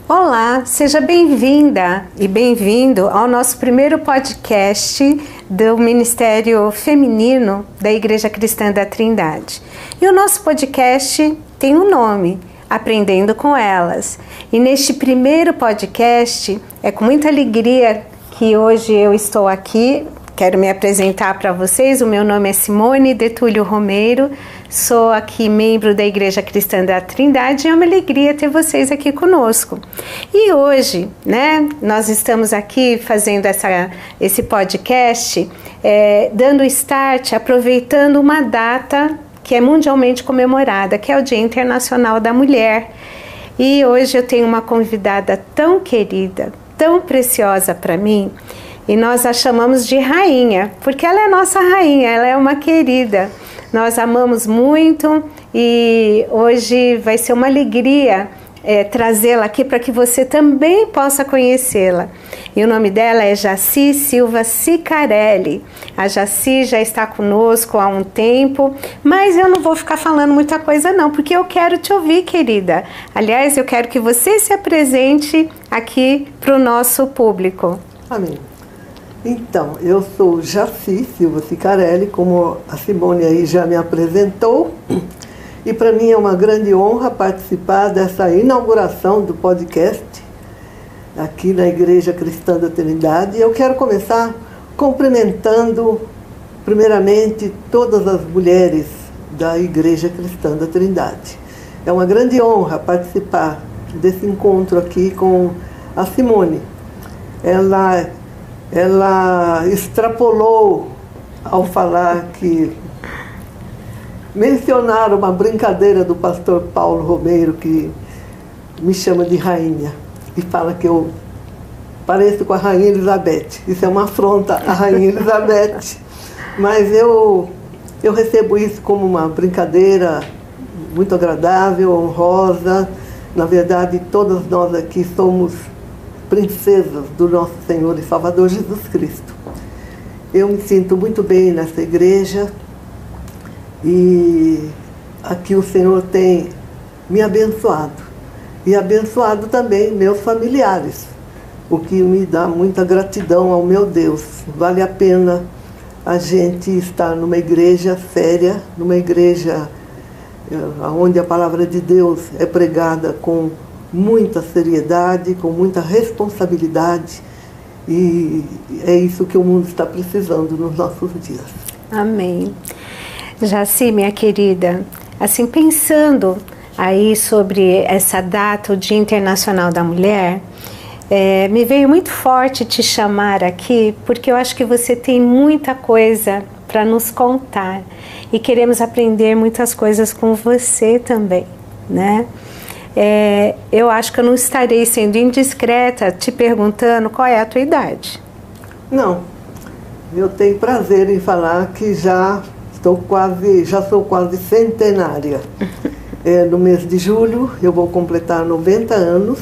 Olá, seja bem-vinda e bem-vindo ao nosso primeiro podcast do Ministério Feminino da Igreja Cristã da Trindade. E o nosso podcast tem um nome, Aprendendo com Elas. E neste primeiro podcast, é com muita alegria que hoje eu estou aqui. Quero me apresentar para vocês. O meu nome é Simone de Túlio Romeiro, sou aqui membro da Igreja Cristã da Trindade e é uma alegria ter vocês aqui conosco. E hoje, nós estamos aqui fazendo esse podcast, dando start, aproveitando uma data que é mundialmente comemorada, que é o Dia Internacional da Mulher. E hoje eu tenho uma convidada tão querida, tão preciosa para mim, e nós a chamamos de rainha, porque ela é nossa rainha, ela é uma querida. Nós amamos muito e hoje vai ser uma alegria trazê-la aqui para que você também possa conhecê-la. E o nome dela é Jaci Silva Cicarelli. A Jaci já está conosco há um tempo, mas eu não vou ficar falando muita coisa não, porque eu quero te ouvir, querida. Aliás, eu quero que você se apresente aqui para o nosso público. Amém. Então, eu sou Jaci Silva Cicarelli, como a Simone aí já me apresentou, e para mim é uma grande honra participar dessa inauguração do podcast aqui na Igreja Cristã da Trindade. E eu quero começar cumprimentando, primeiramente, todas as mulheres da Igreja Cristã da Trindade. É uma grande honra participar desse encontro aqui com a Simone. Ela extrapolou ao falar que mencionar uma brincadeira do pastor Paulo Romeiro, que me chama de rainha, e fala que eu pareço com a Rainha Elizabeth. Isso é uma afronta à Rainha Elizabeth, mas eu recebo isso como uma brincadeira muito agradável, honrosa. Na verdade, todas nós aqui somos princesas do nosso Senhor e Salvador Jesus Cristo. Eu me sinto muito bem nessa igreja e aqui o Senhor tem me abençoado e abençoado também meus familiares, o que me dá muita gratidão ao meu Deus. Vale a pena a gente estar numa igreja séria, numa igreja onde a palavra de Deus é pregada com muita seriedade, com muita responsabilidade, e é isso que o mundo está precisando nos nossos dias. Amém. Jaci, minha querida, assim, pensando aí sobre essa data, o Dia Internacional da Mulher, me veio muito forte te chamar aqui, porque eu acho que você tem muita coisa para nos contar e queremos aprender muitas coisas com você também, né? Eu acho que eu não estarei sendo indiscreta te perguntando qual é a tua idade. Não, eu tenho prazer em falar que já sou quase centenária. No mês de julho eu vou completar 90 anos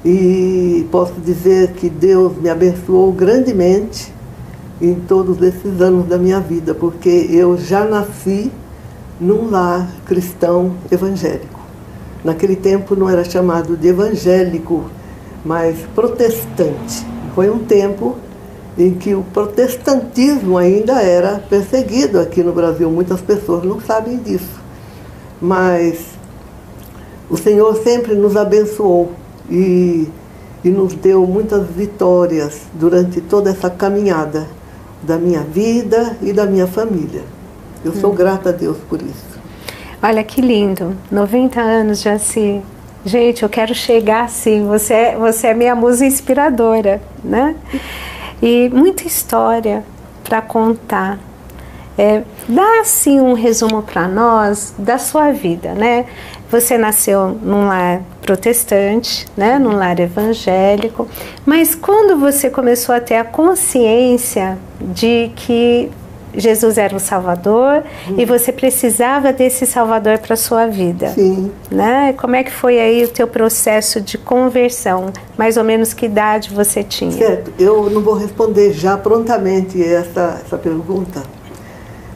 e posso dizer que Deus me abençoou grandemente em todos esses anos da minha vida, porque eu já nasci num lar cristão evangélico. Naquele tempo não era chamado de evangélico, mas protestante. Foi um tempo em que o protestantismo ainda era perseguido aqui no Brasil. Muitas pessoas não sabem disso. Mas o Senhor sempre nos abençoou e nos deu muitas vitórias durante toda essa caminhada da minha vida e da minha família. Eu sou grata a Deus por isso. Olha que lindo, 90 anos, Jaci. Gente, eu quero chegar assim, você é minha musa inspiradora, né? E muita história para contar. Dá assim um resumo para nós da sua vida, né? Você nasceu num lar protestante, né? Num lar evangélico, mas quando você começou a ter a consciência de que Jesus era o Salvador e você precisava desse Salvador para a sua vida. Sim. Né? Como é que foi aí o teu processo de conversão? Mais ou menos que idade você tinha? Certo, eu não vou responder já prontamente essa pergunta,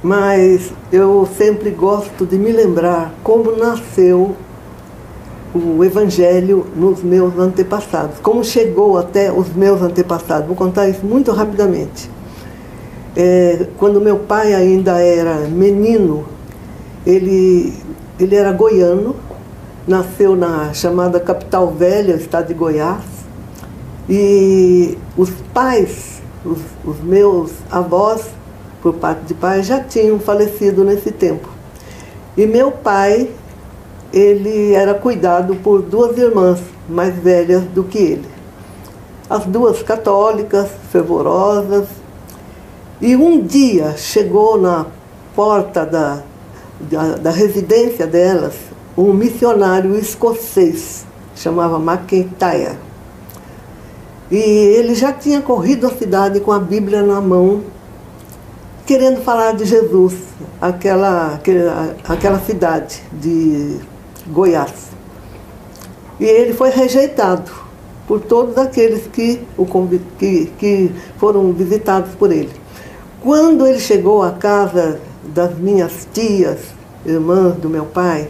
mas eu sempre gosto de me lembrar como nasceu o Evangelho nos meus antepassados. Como chegou até os meus antepassados. Vou contar isso muito rapidamente. Quando meu pai ainda era menino, ele era goiano, nasceu na chamada Capital Velha, estado de Goiás, e os pais, os meus avós, por parte de pai, já tinham falecido nesse tempo. E meu pai, ele era cuidado por duas irmãs mais velhas do que ele. As duas católicas, fervorosas. E um dia chegou na porta da residência delas um missionário escocês, chamava McIntyre. E ele já tinha corrido a cidade com a Bíblia na mão, querendo falar de Jesus, aquela cidade de Goiás. E ele foi rejeitado por todos aqueles que foram visitados por ele. Quando ele chegou à casa das minhas tias, irmãs do meu pai,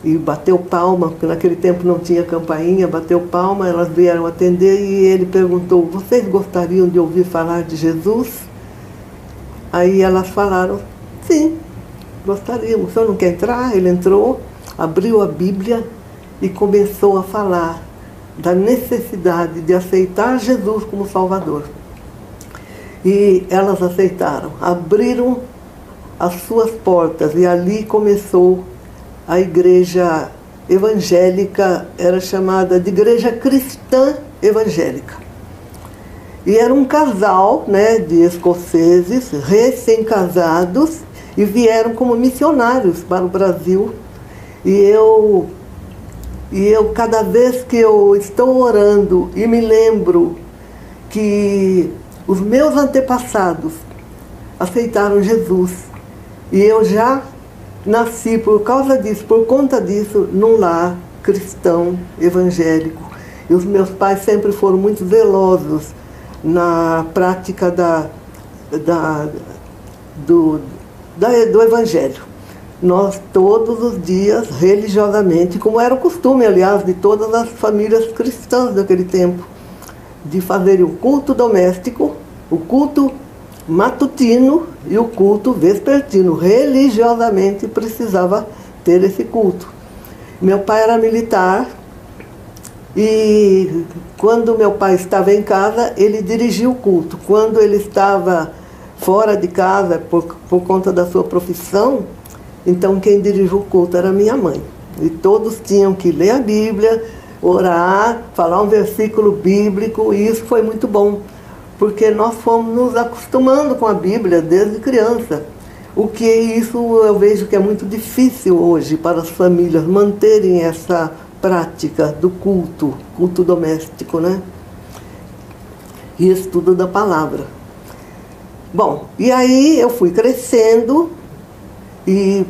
e bateu palma, porque naquele tempo não tinha campainha, bateu palma, elas vieram atender e ele perguntou: vocês gostariam de ouvir falar de Jesus? Aí elas falaram: sim, gostaríamos. O senhor não quer entrar? Ele entrou, abriu a Bíblia e começou a falar da necessidade de aceitar Jesus como Salvador. E elas aceitaram, abriram as suas portas e ali começou a igreja evangélica, era chamada de Igreja Cristã Evangélica. E era um casal, né, de escoceses, recém-casados, e vieram como missionários para o Brasil. E eu, cada vez que eu estou orando e me lembro que os meus antepassados aceitaram Jesus, e eu já nasci por causa disso, por conta disso, num lar cristão, evangélico. E os meus pais sempre foram muito zelosos na prática do Evangelho. Nós todos os dias, religiosamente, como era o costume, aliás, de todas as famílias cristãs daquele tempo, de fazer o culto doméstico, o culto matutino e o culto vespertino. Religiosamente precisava ter esse culto. Meu pai era militar e quando meu pai estava em casa, ele dirigia o culto. Quando ele estava fora de casa, por conta da sua profissão, então quem dirigia o culto era minha mãe. E todos tinham que ler a Bíblia, orar, falar um versículo bíblico, e isso foi muito bom, porque nós fomos nos acostumando com a Bíblia desde criança. O que isso eu vejo que é muito difícil hoje para as famílias manterem essa prática do culto doméstico, né? E estudo da palavra. Bom, e aí eu fui crescendo e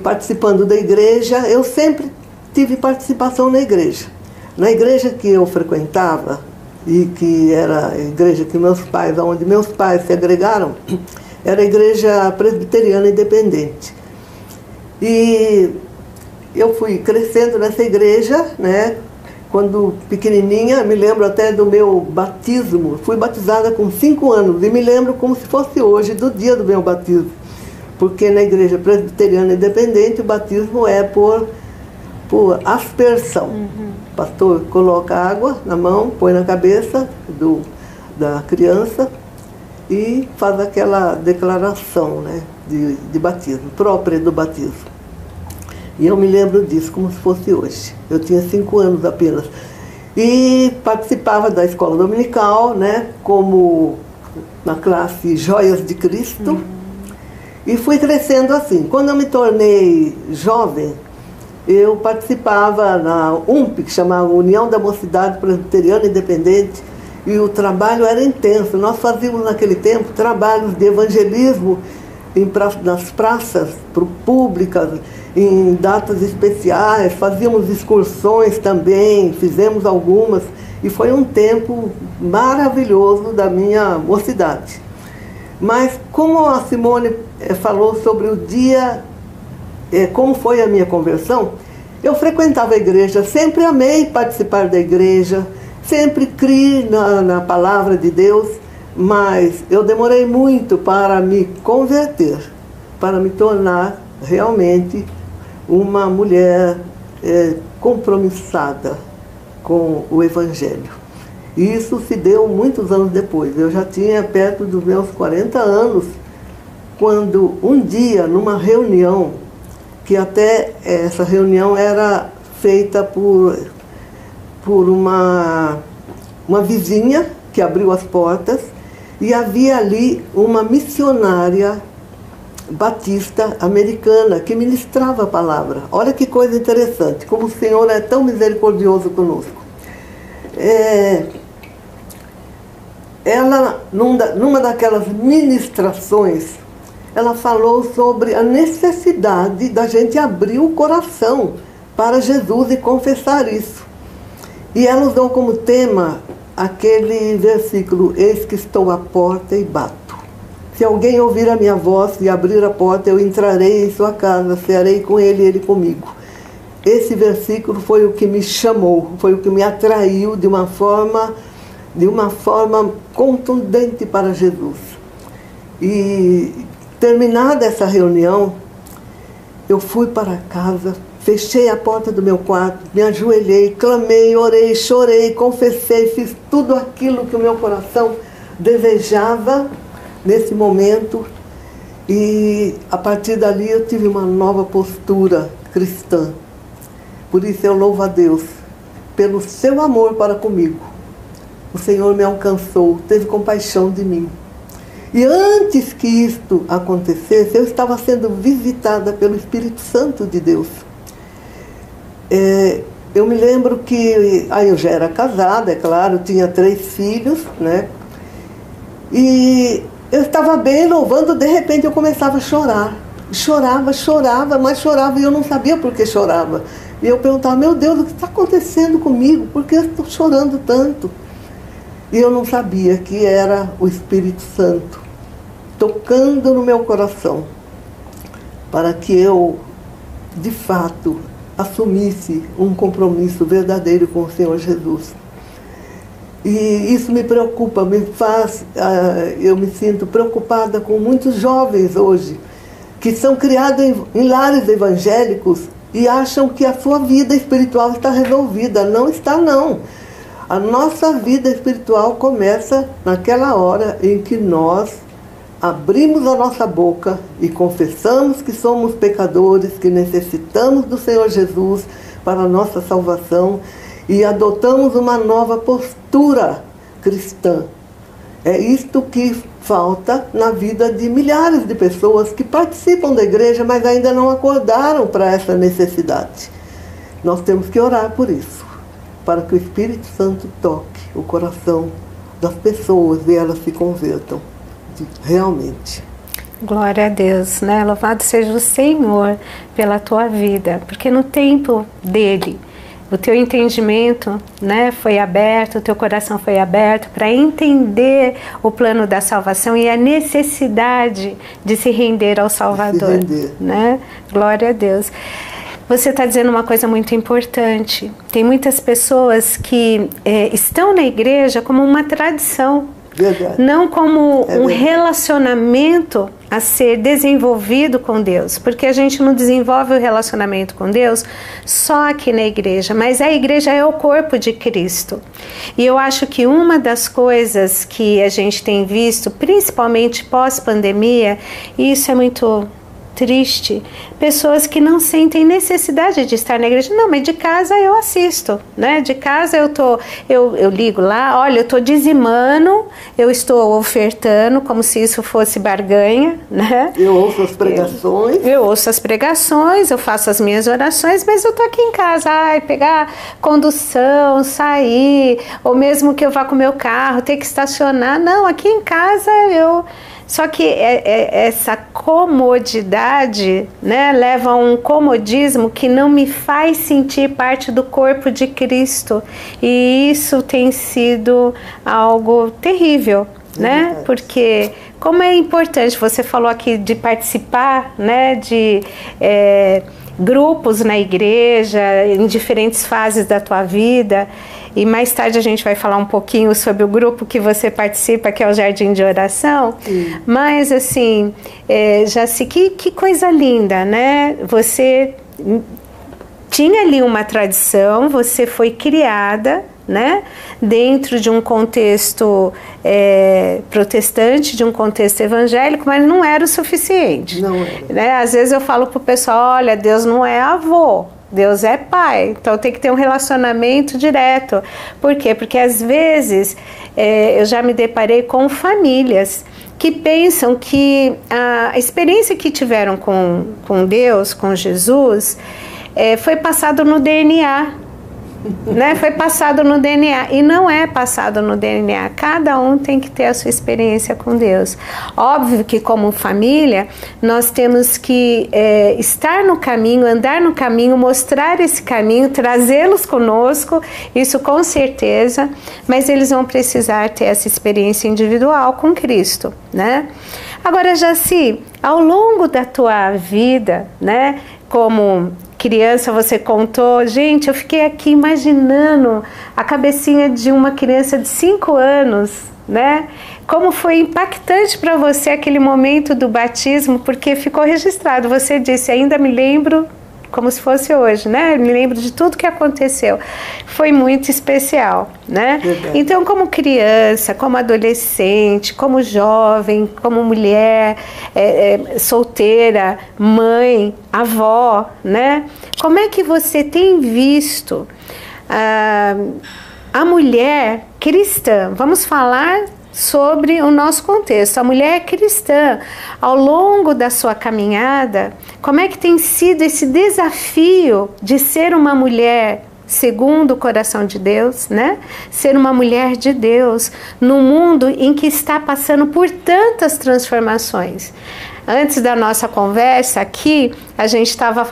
participando da igreja. Eu sempre tive participação na igreja. Na igreja que eu frequentava, e que era a igreja que onde meus pais se agregaram, era a Igreja Presbiteriana Independente. E eu fui crescendo nessa igreja, né? Quando pequenininha, me lembro até do meu batismo. Fui batizada com 5 anos e me lembro como se fosse hoje, do dia do meu batismo. Porque na Igreja Presbiteriana Independente o batismo é por aspersão. O pastor coloca água na mão, põe na cabeça da criança e faz aquela declaração, né, de batismo, própria do batismo. E eu me lembro disso como se fosse hoje. Eu tinha 5 anos apenas. E participava da escola dominical, né, como na classe Joias de Cristo. E fui crescendo assim. Quando eu me tornei jovem, eu participava na UMP, que chamava União da Mocidade Presbiteriana Independente, e o trabalho era intenso. Nós fazíamos naquele tempo trabalhos de evangelismo nas praças públicas, em datas especiais, fazíamos excursões também, fizemos algumas, e foi um tempo maravilhoso da minha mocidade. Mas como a Simone falou sobre o dia, como foi a minha conversão, Eu frequentava a igreja, sempre amei participar da igreja, sempre criei na palavra de Deus, mas eu demorei muito para me converter, para me tornar realmente uma mulher compromissada com o Evangelho. E isso se deu muitos anos depois. Eu já tinha perto dos meus 40 anos, quando um dia, numa reunião, que até essa reunião era feita por uma vizinha que abriu as portas, e havia ali uma missionária batista americana que ministrava a palavra. Olha que coisa interessante, como o Senhor é tão misericordioso conosco. Ela, numa daquelas ministrações, ela falou sobre a necessidade da gente abrir o coração para Jesus e confessar isso. E ela usou como tema aquele versículo: eis que estou à porta e bato. Se alguém ouvir a minha voz e abrir a porta, eu entrarei em sua casa, cearei com ele e ele comigo. Esse versículo foi o que me chamou, foi o que me atraiu de uma forma contundente para Jesus. E terminada essa reunião, eu fui para casa, fechei a porta do meu quarto, me ajoelhei, clamei, orei, chorei, confessei, fiz tudo aquilo que o meu coração desejava nesse momento. E a partir dali eu tive uma nova postura cristã. Por isso eu louvo a Deus pelo seu amor para comigo. O Senhor me alcançou, teve compaixão de mim. E antes que isto acontecesse, eu estava sendo visitada pelo Espírito Santo de Deus. Eu me lembro que aí eu já era casada, é claro, tinha 3 filhos, né? E eu estava bem louvando, de repente eu começava a chorar. Chorava, mas chorava e eu não sabia por que chorava. E eu perguntava: meu Deus, o que está acontecendo comigo? Por que eu estou chorando tanto? E eu não sabia que era o Espírito Santo tocando no meu coração para que eu, de fato, assumisse um compromisso verdadeiro com o Senhor Jesus. E isso me preocupa, eu me sinto preocupada com muitos jovens hoje, que são criados em lares evangélicos e acham que a sua vida espiritual está resolvida. Não está, não. A nossa vida espiritual começa naquela hora em que nós abrimos a nossa boca e confessamos que somos pecadores, que necessitamos do Senhor Jesus para a nossa salvação e adotamos uma nova postura cristã. É isto que falta na vida de milhares de pessoas que participam da igreja, mas ainda não acordaram para essa necessidade. Nós temos que orar por isso, para que o Espírito Santo toque o coração das pessoas e elas se convertam realmente. Glória a Deus, né? Louvado seja o Senhor pela tua vida, porque no tempo dele, o teu entendimento, né, foi aberto, o teu coração foi aberto para entender o plano da salvação e a necessidade de se render ao Salvador, né? Glória a Deus. Você está dizendo uma coisa muito importante. Tem muitas pessoas que estão na igreja como uma tradição. Verdade. Não como um relacionamento a ser desenvolvido com Deus, porque a gente não desenvolve o relacionamento com Deus só aqui na igreja, mas a igreja é o corpo de Cristo. E eu acho que uma das coisas que a gente tem visto, principalmente pós-pandemia, e isso é muito triste, pessoas que não sentem necessidade de estar na igreja. Não, mas de casa eu assisto, né? De casa eu ligo lá, olha, eu estou dizimando, eu estou ofertando, como se isso fosse barganha, né? Eu ouço as pregações. Eu ouço as pregações, eu faço as minhas orações, mas eu estou aqui em casa, pegar condução, sair, ou mesmo que eu vá com o meu carro, ter que estacionar. Não, aqui em casa eu... Só que essa comodidade, né, leva a um comodismo que não me faz sentir parte do corpo de Cristo. E isso tem sido algo terrível, né? Porque como é importante, você falou aqui de participar, né, grupos na igreja, em diferentes fases da tua vida. E mais tarde a gente vai falar um pouquinho sobre o grupo que você participa, que é o Jardim de Oração. Mas, assim, Jaci, que coisa linda, né? Você tinha ali uma tradição, você foi criada, né, dentro de um contexto protestante, de um contexto evangélico, mas não era o suficiente. Não era. Né? Às vezes eu falo para o pessoal, olha, Deus não é avô, Deus é pai, então tem que ter um relacionamento direto. Por quê? Porque às vezes eu já me deparei com famílias que pensam que a experiência que tiveram com Deus, com Jesus, foi passado no DNA. Né? Foi passado no DNA, e não é passado no DNA. Cada um tem que ter a sua experiência com Deus. Óbvio que como família nós temos que estar no caminho, andar no caminho, mostrar esse caminho, trazê-los conosco, isso com certeza, mas eles vão precisar ter essa experiência individual com Cristo, né? Agora, Jaci, ao longo da tua vida, né, como criança, você contou, gente, eu fiquei aqui imaginando a cabecinha de uma criança de 5 anos, né? Como foi impactante para você aquele momento do batismo, porque ficou registrado, você disse, ainda me lembro como se fosse hoje, né? Me lembro de tudo que aconteceu. Foi muito especial, né? Verdade. Então, como criança, como adolescente, como jovem, como mulher, solteira, mãe, avó, né? Como é que você tem visto a mulher cristã? Vamos falar sobre o nosso contexto. A mulher cristã, ao longo da sua caminhada, como é que tem sido esse desafio de ser uma mulher segundo o coração de Deus, né? Ser uma mulher de Deus num mundo em que está passando por tantas transformações. Antes da nossa conversa aqui, a gente estava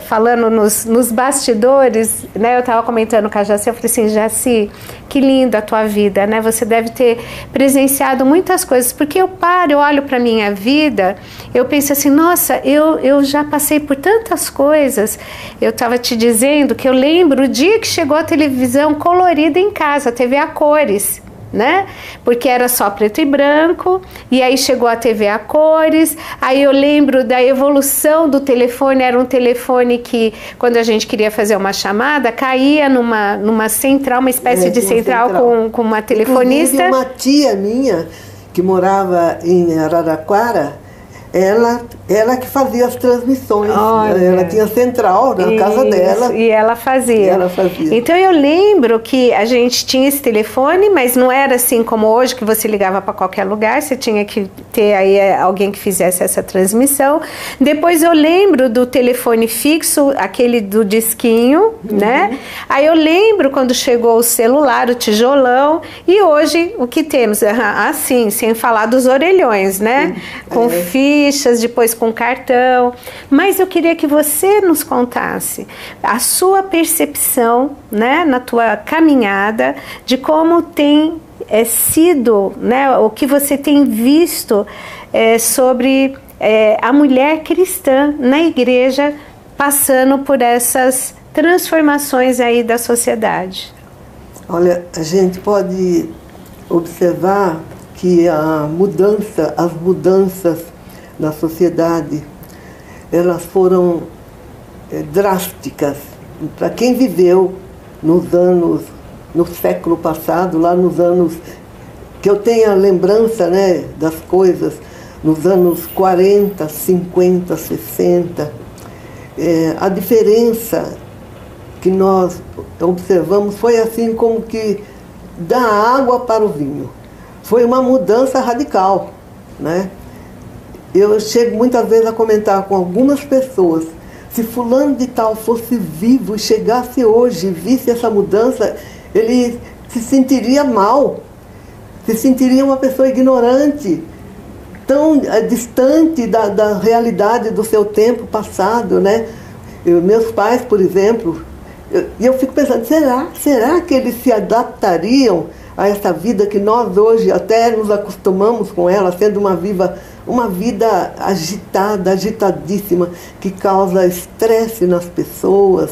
falando nos bastidores, né? Eu estava comentando com a Jaci, eu falei assim, Jaci, que linda a tua vida, né? Você deve ter presenciado muitas coisas, porque eu olho para a minha vida, eu penso assim, nossa, eu já passei por tantas coisas. Eu estava te dizendo que eu lembro o dia que chegou a televisão colorida em casa, a TV a cores, né? Porque era só preto e branco, e aí chegou a TV a cores. Aí eu lembro da evolução do telefone. Era um telefone que, quando a gente queria fazer uma chamada, caía numa central, uma espécie de central com uma telefonista. Inclusive, uma tia minha que morava em Araraquara, ela que fazia as transmissões. Olha, ela tinha central na casa dela. E ela fazia. Então eu lembro que a gente tinha esse telefone, mas não era assim como hoje, que você ligava para qualquer lugar, você tinha que ter aí alguém que fizesse essa transmissão. Depois eu lembro do telefone fixo, aquele do disquinho, né? Aí eu lembro quando chegou o celular, o tijolão, e hoje o que temos? Assim, sem falar dos orelhões, né? Com fichas, depois com cartão. Mas eu queria que você nos contasse a sua percepção, né, na tua caminhada, de como tem sido, né, o que você tem visto sobre a mulher cristã na igreja passando por essas transformações aí da sociedade. Olha, a gente pode observar que as mudanças na sociedade, elas foram drásticas. Para quem viveu no século passado, lá nos anos, que eu tenho a lembrança, né, das coisas, nos anos 40, 50, 60, a diferença que nós observamos foi assim como que da água para o vinho. Foi uma mudança radical, né? Eu chego muitas vezes a comentar com algumas pessoas, se fulano de tal fosse vivo e chegasse hoje e visse essa mudança, ele se sentiria mal, se sentiria uma pessoa ignorante, tão distante da realidade do seu tempo passado, né? Meus pais, por exemplo, E eu fico pensando, será que eles se adaptariam a essa vida que nós hoje até nos acostumamos com ela, sendo uma vida agitada, agitadíssima, que causa estresse nas pessoas,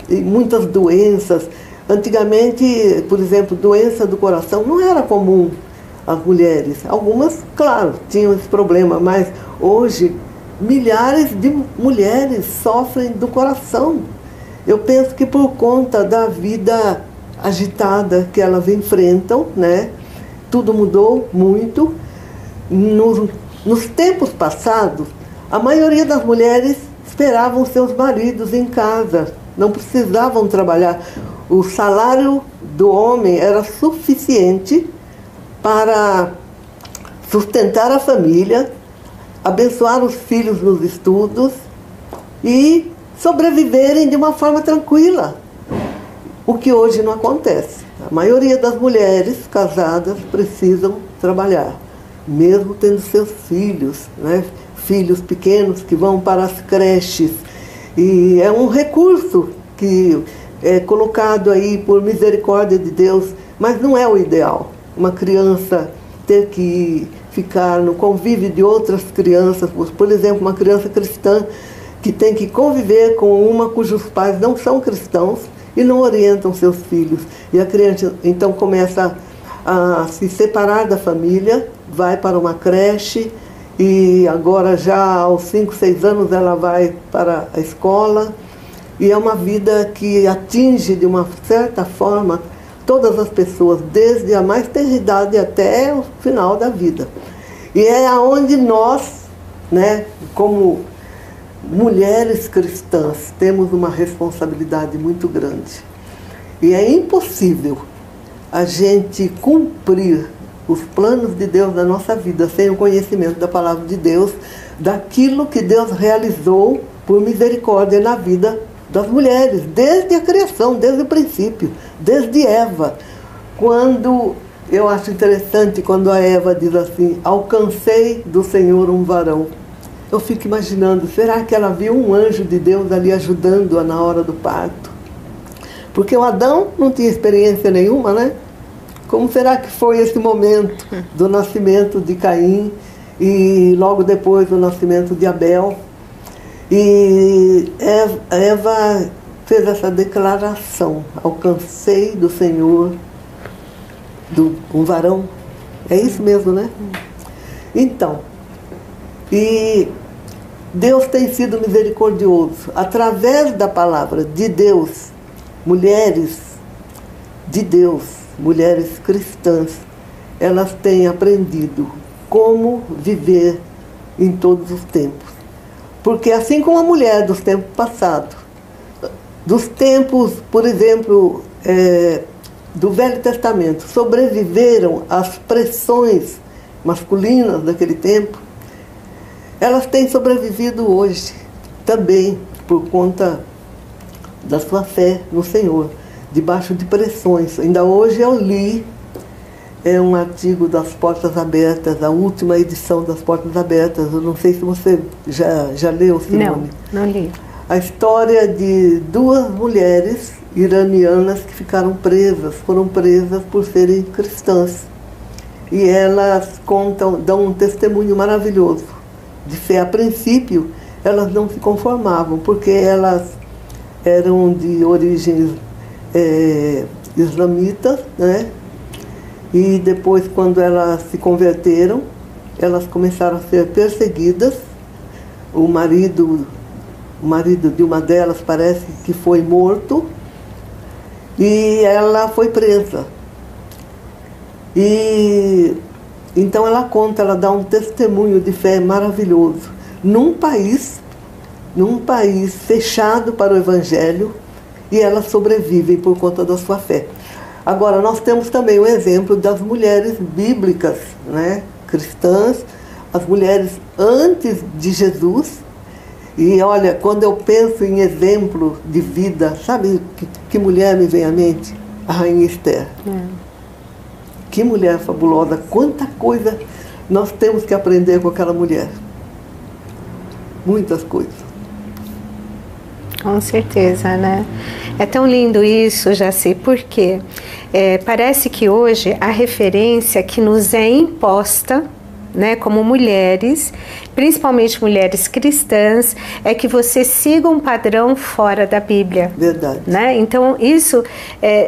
e muitas doenças. Antigamente, por exemplo, doença do coração não era comum às mulheres. Algumas, claro, tinham esse problema, mas hoje milhares de mulheres sofrem do coração. Eu penso que por conta da vida agitada que elas enfrentam, né? Tudo mudou muito. Nos tempos passados, a maioria das mulheres esperavam seus maridos em casa, não precisavam trabalhar. O salário do homem era suficiente para sustentar a família, abençoar os filhos nos estudos e sobreviverem de uma forma tranquila. O que hoje não acontece. A maioria das mulheres casadas precisam trabalhar, mesmo tendo seus filhos, né? Filhos pequenos que vão para as creches. E é um recurso que é colocado aí por misericórdia de Deus, mas não é o ideal. Uma criança ter que ficar no convívio de outras crianças, por exemplo, uma criança cristã que tem que conviver com uma cujos pais não são cristãos e não orientam seus filhos. E a criança então começa a se separar da família, vai para uma creche e agora já aos 5, 6 anos ela vai para a escola. E é uma vida que atinge de uma certa forma todas as pessoas, desde a mais tenra idade até o final da vida. E é aonde nós, né, como mulheres cristãs, temos uma responsabilidade muito grande. E é impossível a gente cumprir os planos de Deus na nossa vida sem o conhecimento da palavra de Deus, daquilo que Deus realizou por misericórdia na vida das mulheres, desde a criação, desde o princípio, desde Eva. Quando, eu acho interessante quando a Eva diz assim, alcancei do Senhor um varão. Eu fico imaginando, será que ela viu um anjo de Deus ali ajudando-a na hora do parto? Porque o Adão não tinha experiência nenhuma, né? Como será que foi esse momento do nascimento de Caim e logo depois do nascimento de Abel? E Eva fez essa declaração, alcancei do Senhor um varão. É isso mesmo, né? Então, e Deus tem sido misericordioso. Através da palavra de Deus, mulheres de Deus, mulheres cristãs, elas têm aprendido como viver em todos os tempos. Porque assim como a mulher dos tempos passados, dos tempos, por exemplo, do Velho Testamento, sobreviveram às pressões masculinas daquele tempo, elas têm sobrevivido hoje também por conta da sua fé no Senhor, debaixo de pressões. Ainda hoje eu li um artigo das Portas Abertas, a última edição das Portas Abertas. Eu não sei se você já leu, Simone. Não li. A história de 2 mulheres iranianas que ficaram presas, foram presas por serem cristãs. E elas dão um testemunho maravilhoso de fé. A princípio, elas não se conformavam, porque elas eram de origens islamitas, né? E depois, quando elas se converteram, elas começaram a ser perseguidas. O marido de uma delas parece que foi morto e ela foi presa. E então ela conta, ela dá um testemunho de fé maravilhoso. Num país fechado para o Evangelho, e elas sobrevivem por conta da sua fé. Agora, nós temos também o exemplo das mulheres bíblicas, né, cristãs, as mulheres antes de Jesus. E olha, quando eu penso em exemplo de vida, sabe que mulher me vem à mente? A Rainha Esther. Que mulher fabulosa, quanta coisa nós temos que aprender com aquela mulher. Muitas coisas. Com certeza, né? É tão lindo isso, Jaci, porque parece que hoje a referência que nos é imposta, né, como mulheres, principalmente mulheres cristãs, é que você siga um padrão fora da Bíblia. Verdade. Né? Então isso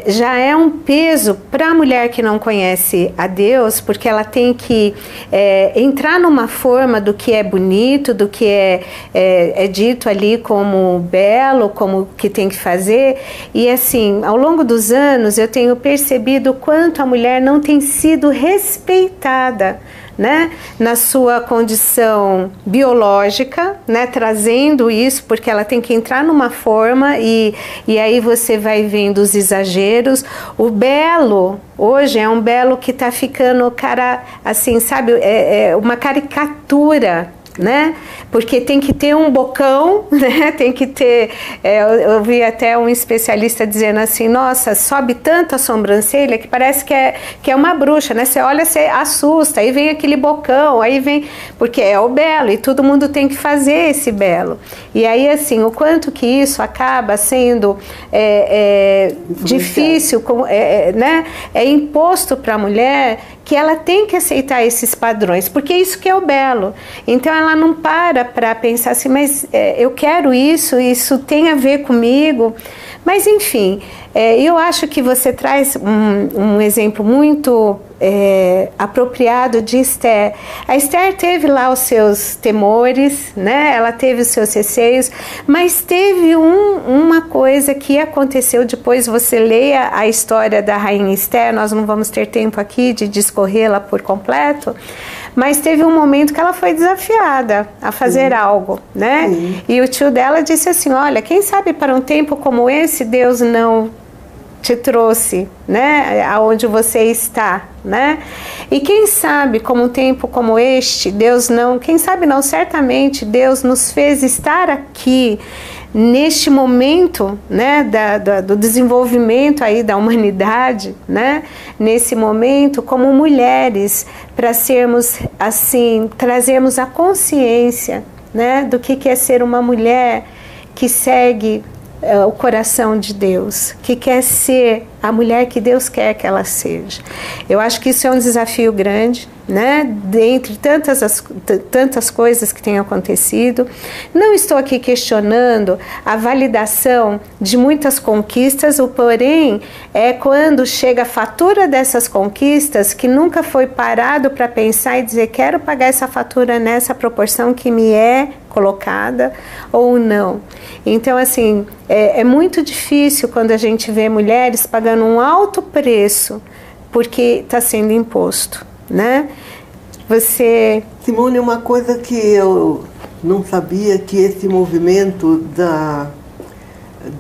já é um peso para a mulher que não conhece a Deus, porque ela tem que entrar numa forma do que é bonito, do que é dito ali como belo, como que tem que fazer. E assim, ao longo dos anos eu tenho percebido o quanto a mulher não tem sido respeitada, né, na sua condição biológica, né, trazendo isso, porque ela tem que entrar numa forma e aí você vai vendo os exageros. O belo, hoje, é um belo que está ficando, cara, assim, sabe, uma caricatura, né? Porque tem que ter um bocão, né? Tem que ter... eu vi até um especialista dizendo assim, nossa, sobe tanto a sobrancelha que parece que é uma bruxa, né? Você olha, você assusta, aí vem aquele bocão, aí vem... Porque é o belo e todo mundo tem que fazer esse belo. E aí, assim, o quanto que isso acaba sendo difícil, né? É imposto para a mulher que ela tem que aceitar esses padrões, porque isso que é o belo. Então ela não para pensar assim, mas eu quero isso tem a ver comigo. Mas enfim, eu acho que você traz um exemplo muito apropriado de Esther. A Esther teve lá os seus temores, né? Ela teve os seus receios, mas teve uma coisa que aconteceu. Depois você leia a história da rainha Esther, nós não vamos ter tempo aqui de discorrê-la por completo, mas teve um momento que ela foi desafiada a fazer algo, né? E o tio dela disse assim, olha, quem sabe para um tempo como esse Deus não te trouxe, né, aonde você está, né? E quem sabe, como um tempo como este, Deus não, quem sabe não, certamente Deus nos fez estar aqui neste momento, né, do desenvolvimento aí da humanidade, né, nesse momento como mulheres, para sermos assim, trazermos a consciência, né, do que é ser uma mulher que segue o coração de Deus, que quer ser a mulher que Deus quer que ela seja. Eu acho que isso é um desafio grande, né? Dentre tantas coisas que têm acontecido. Não estou aqui questionando a validação de muitas conquistas, o porém é quando chega a fatura dessas conquistas que nunca foi parado para pensar e dizer, quero pagar essa fatura nessa proporção que me é colocada ou não. Então, assim, é muito difícil quando a gente vê mulheres pagando um alto preço porque está sendo imposto, né? Simone, uma coisa que eu não sabia, que esse movimento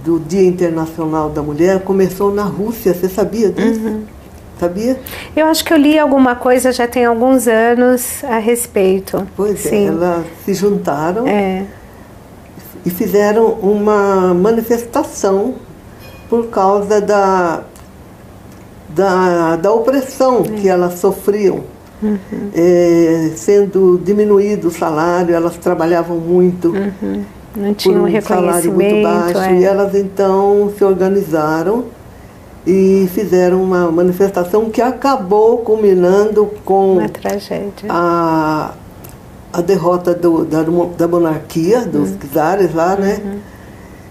do Dia Internacional da Mulher começou na Rússia, você sabia disso? Sabia? Eu acho que eu li alguma coisa já tem alguns anos a respeito. Pois sim. Elas se juntaram e fizeram uma manifestação por causa da opressão que elas sofriam. Sendo diminuído o salário, elas trabalhavam muito, não tinham por um salário muito baixo, e elas então se organizaram e fizeram uma manifestação que acabou culminando com uma tragédia. A derrota da monarquia, dos czares lá, né?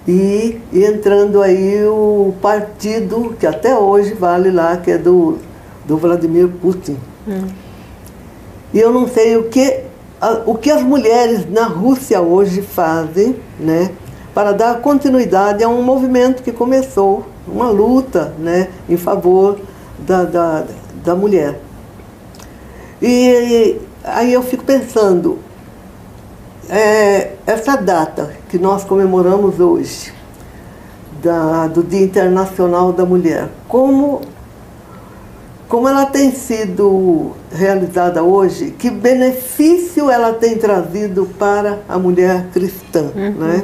E entrando aí o partido que até hoje vale lá, que é do Vladimir Putin. E eu não sei o que as mulheres na Rússia hoje fazem, né, para dar continuidade a um movimento que começou, uma luta, né, em favor da mulher. E aí eu fico pensando, essa data que nós comemoramos hoje, do Dia Internacional da Mulher, como ela tem sido realizada hoje, que benefício ela tem trazido para a mulher cristã, né?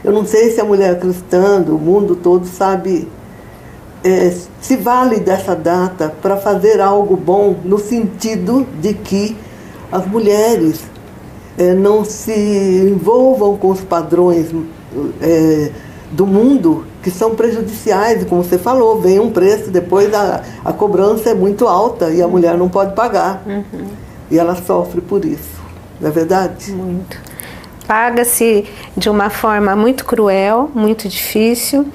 Eu não sei se a mulher cristã do mundo todo sabe se vale dessa data para fazer algo bom, no sentido de que as mulheres não se envolvam com os padrões do mundo que são prejudiciais, e como você falou, vem um preço, depois a cobrança é muito alta e a mulher não pode pagar. E ela sofre por isso, não é verdade? Muito. Paga-se de uma forma muito cruel, muito difícil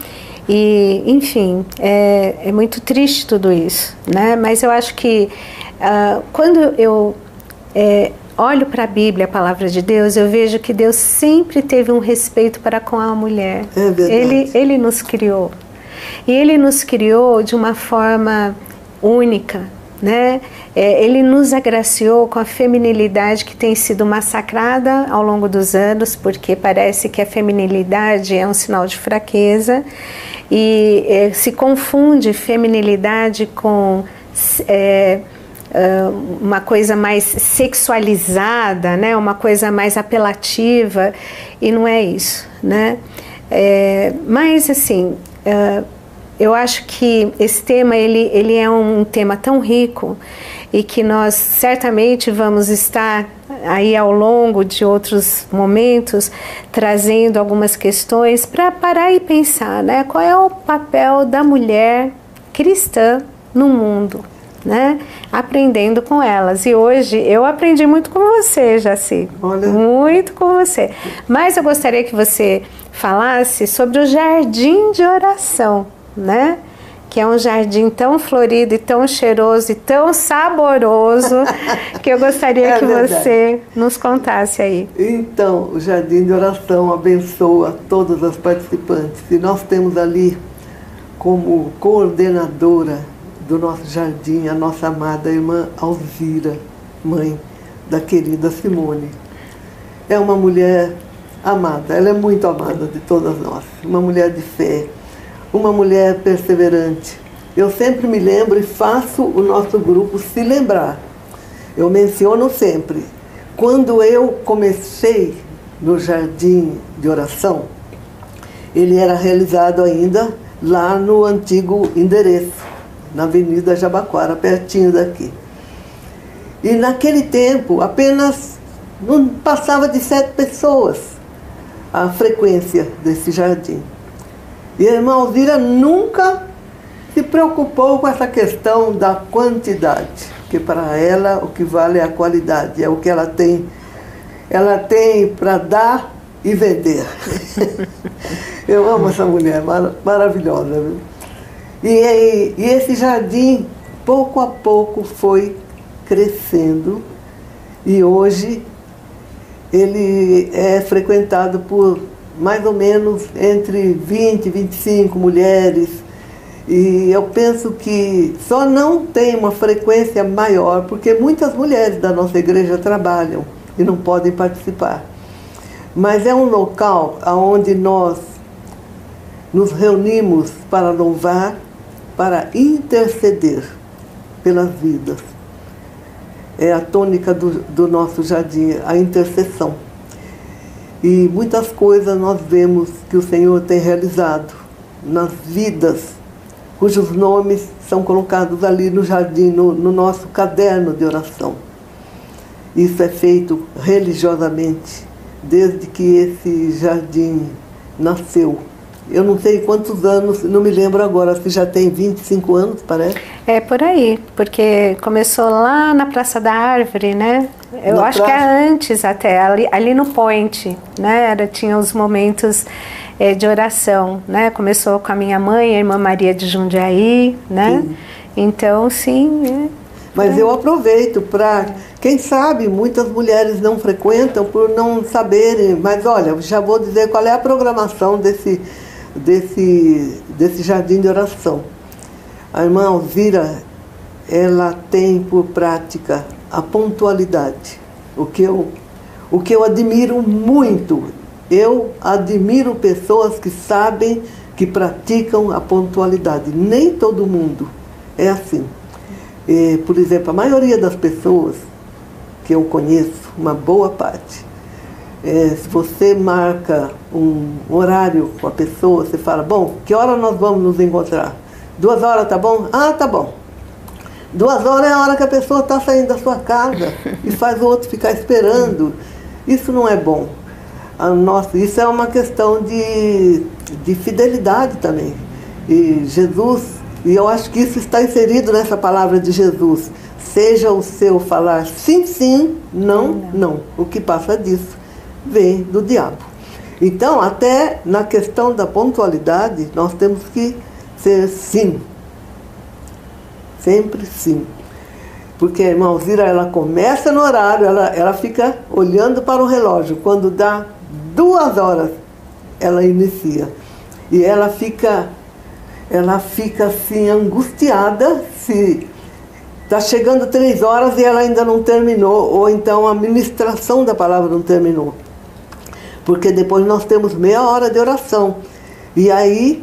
e, enfim, é muito triste tudo isso, né? Mas eu acho que quando eu olho para a Bíblia, a palavra de Deus, eu vejo que Deus sempre teve um respeito para com a mulher. É verdade. Ele nos criou. E Ele nos criou de uma forma única, né? Ele nos agraciou com a feminilidade que tem sido massacrada ao longo dos anos, porque parece que a feminilidade é um sinal de fraqueza e se confunde feminilidade com uma coisa mais sexualizada, né? Uma coisa mais apelativa, e não é isso, né? Mas assim, eu acho que esse tema ele é um tema tão rico e que nós certamente vamos estar aí ao longo de outros momentos trazendo algumas questões para parar e pensar, né? Qual é o papel da mulher cristã no mundo, né? Aprendendo com elas. E hoje eu aprendi muito com você, Jaci. Olha. Muito com você. Mas eu gostaria que você falasse sobre o jardim de oração, né? Que é um jardim tão florido e tão cheiroso e tão saboroso que eu gostaria que você nos contasse aí. Então, o jardim de oração abençoa todas as participantes. E nós temos ali como coordenadora do nosso jardim a nossa amada irmã Alzira, mãe da querida Simone. É uma mulher amada, ela é muito amada de todas nós. Uma mulher de fé, uma mulher perseverante. Eu sempre me lembro e faço o nosso grupo se lembrar. Eu menciono sempre. Quando eu comecei no jardim de oração, ele era realizado ainda lá no antigo endereço, na Avenida Jabaquara, pertinho daqui. E naquele tempo, apenas não passava de 7 pessoas a frequência desse jardim. E a irmã Alzira nunca se preocupou com essa questão da quantidade, porque para ela o que vale é a qualidade, é o que ela tem para dar e vender. Eu amo essa mulher, maravilhosa, viu? E esse jardim, pouco a pouco, foi crescendo e hoje ele é frequentado por mais ou menos entre 20 e 25 mulheres. E eu penso que só não tem uma frequência maior porque muitas mulheres da nossa igreja trabalham e não podem participar. Mas é um local onde nós nos reunimos para louvar, para interceder pelas vidas. É a tônica do nosso jardim, a intercessão. E muitas coisas nós vemos que o Senhor tem realizado nas vidas, cujos nomes são colocados ali no jardim, no nosso caderno de oração. Isso é feito religiosamente, desde que esse jardim nasceu. Eu não sei quantos anos, não me lembro agora, se já tem 25 anos, parece. É por aí, porque começou lá na Praça da Árvore, né? Eu acho que é antes até, ali no Point, né? Tinha os momentos de oração, né? Começou com a minha mãe, a irmã Maria de Jundiaí, né? Sim. Então, sim. Mas eu aproveito para, quem sabe, muitas mulheres não frequentam por não saberem, mas olha, já vou dizer qual é a programação desse jardim de oração. A irmã Alzira, ela tem por prática a pontualidade, o que eu admiro muito. Eu admiro pessoas que sabem, que praticam a pontualidade. Nem todo mundo é assim. Por exemplo, a maioria das pessoas que eu conheço, uma boa parte, se você marca um horário com a pessoa, você fala, bom, que hora nós vamos nos encontrar? 2 horas, tá bom? Ah, tá bom. 2 horas é a hora que a pessoa está saindo da sua casa e faz o outro ficar esperando. Isso não é bom. isso é uma questão de fidelidade também. E Jesus, e eu acho que isso está inserido nessa palavra de Jesus, seja o seu falar sim, sim, não, não. O que passa disso vem do diabo. Então, até na questão da pontualidade, nós temos que ser sim. Sempre sim. Porque a irmã Alzira, ela começa no horário, ela fica olhando para o relógio. Quando dá 2 horas, ela inicia. E ela fica assim, angustiada se está chegando 3 horas e ela ainda não terminou, ou então a ministração da palavra não terminou. Porque depois nós temos meia hora de oração. E aí,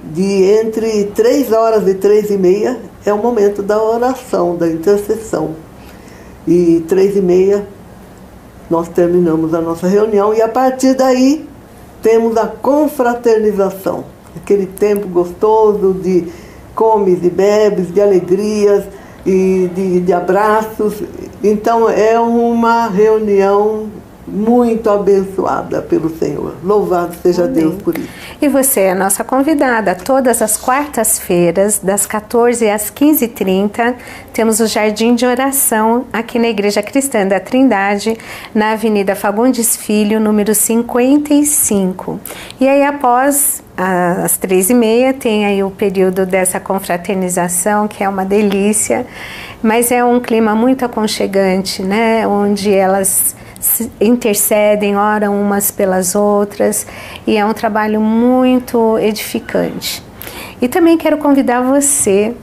entre 3 horas e 3h30, é o momento da oração, da intercessão. E 3h30 nós terminamos a nossa reunião e a partir daí temos a confraternização. Aquele tempo gostoso de comes e bebes, de alegrias e de abraços. Então é uma reunião muito abençoada pelo Senhor. Louvado seja Amém. Deus por isso. E você é a nossa convidada. Todas as quartas-feiras, das 14 às 15h30, temos o Jardim de Oração aqui na Igreja Cristã da Trindade, na Avenida Fagundes Filho, número 55. E aí, após às 3h30, tem aí o período dessa confraternização, que é uma delícia, mas é um clima muito aconchegante, né? Onde elas intercedem, oram umas pelas outras, e é um trabalho muito edificante. E também quero convidar você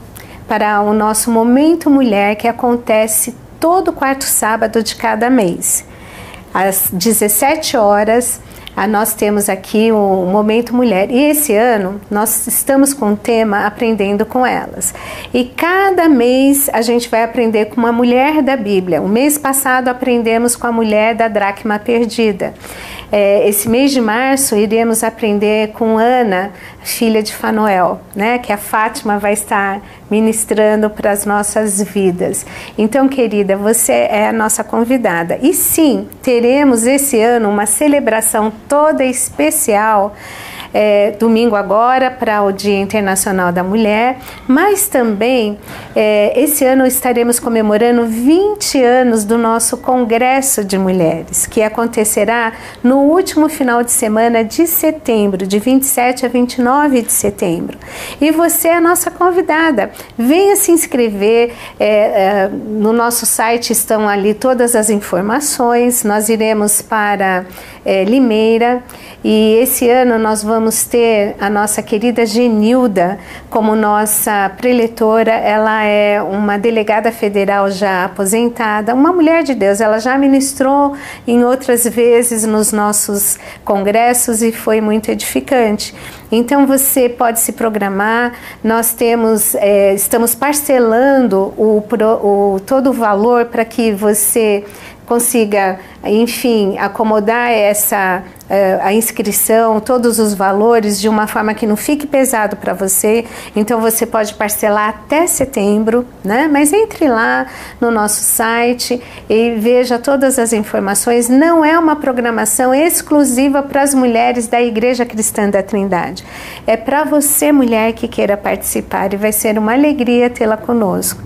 para o nosso Momento Mulher, que acontece todo 4º sábado de cada mês. Às 17 horas, nós temos aqui o Momento Mulher. E esse ano nós estamos com o tema Aprendendo com Elas. E cada mês a gente vai aprender com uma mulher da Bíblia. O mês passado aprendemos com a mulher da dracma perdida. Esse mês de março iremos aprender com Ana, filha de Fanuel, né? Que a Fátima vai estar ministrando para as nossas vidas. Então, querida, você é a nossa convidada. E sim, teremos esse ano uma celebração toda especial, domingo agora, para o Dia Internacional da Mulher, mas também esse ano estaremos comemorando 20 anos do nosso Congresso de Mulheres, que acontecerá no último final de semana de setembro, de 27 a 29 de setembro. E você é a nossa convidada. Venha se inscrever, no nosso site estão ali todas as informações. Nós iremos para Limeira, e esse ano nós vamos ter a nossa querida Genilda como nossa preletora. Ela é uma delegada federal já aposentada, uma mulher de Deus. Ela já ministrou em outras vezes nos nossos congressos e foi muito edificante. Então você pode se programar. Nós estamos parcelando todo o valor para que você consiga, enfim, acomodar a inscrição, todos os valores de uma forma que não fique pesado para você. Então você pode parcelar até setembro, né? Mas entre lá no nosso site e veja todas as informações. Não é uma programação exclusiva para as mulheres da Igreja Cristã da Trindade. É para você, mulher, que queira participar, e vai ser uma alegria tê-la conosco.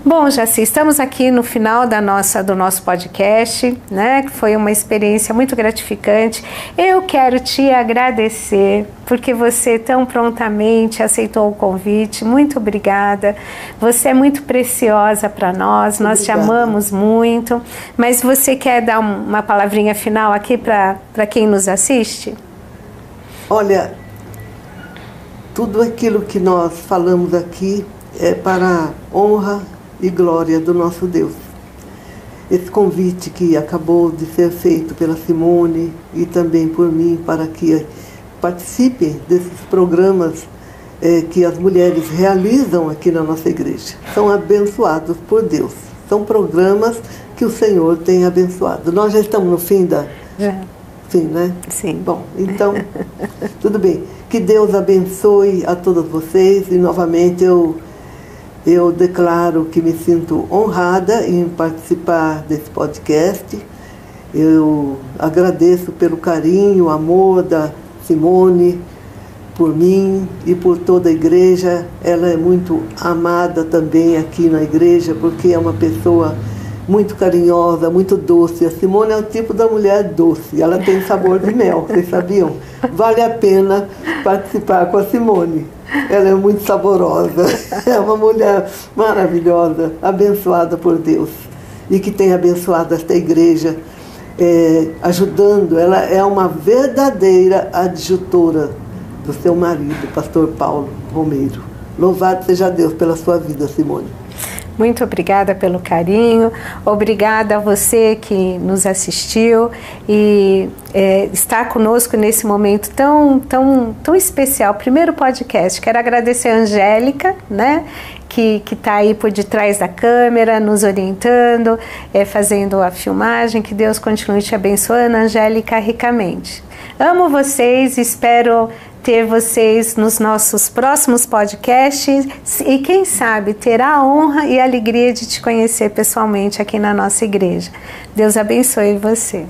Bom, Jaci, estamos aqui no final do nosso podcast, né? Foi uma experiência muito gratificante. Eu quero te agradecer porque você tão prontamente aceitou o convite. Muito obrigada. Você é muito preciosa para nós. Nós te amamos muito. Mas você quer dar uma palavrinha final aqui para quem nos assiste? Olha, tudo aquilo que nós falamos aqui é para a honra e glória do nosso Deus. Esse convite que acabou de ser feito pela Simone e também por mim, para que participem desses programas que as mulheres realizam aqui na nossa igreja. São abençoados por Deus. São programas que o Senhor tem abençoado. Nós já estamos no fim da... Sim, né? Sim. Bom, então, tudo bem. Que Deus abençoe a todas vocês e novamente eu declaro que me sinto honrada em participar desse podcast Eu agradeço pelo carinho, o amor da Simone por mim e por toda a igreja. Ela é muito amada também aqui na igreja, porque é uma pessoa muito carinhosa, muito doce. A Simone é o tipo da mulher doce, ela tem sabor de mel, vocês sabiam? Vale a pena participar com a Simone. Ela é muito saborosa, é uma mulher maravilhosa, abençoada por Deus e que tem abençoado esta igreja, ajudando. Ela é uma verdadeira adjutora do seu marido, pastor Paulo Romeiro. Louvado seja Deus pela sua vida, Simone. Muito obrigada pelo carinho, obrigada a você que nos assistiu e está conosco nesse momento tão especial, primeiro podcast. Quero agradecer a Angélica, né, que está aí por detrás da câmera, nos orientando, fazendo a filmagem. Que Deus continue te abençoando, Angélica, ricamente. Amo vocês, espero ter vocês nos nossos próximos podcasts e quem sabe ter a honra e a alegria de te conhecer pessoalmente aqui na nossa igreja. Deus abençoe você.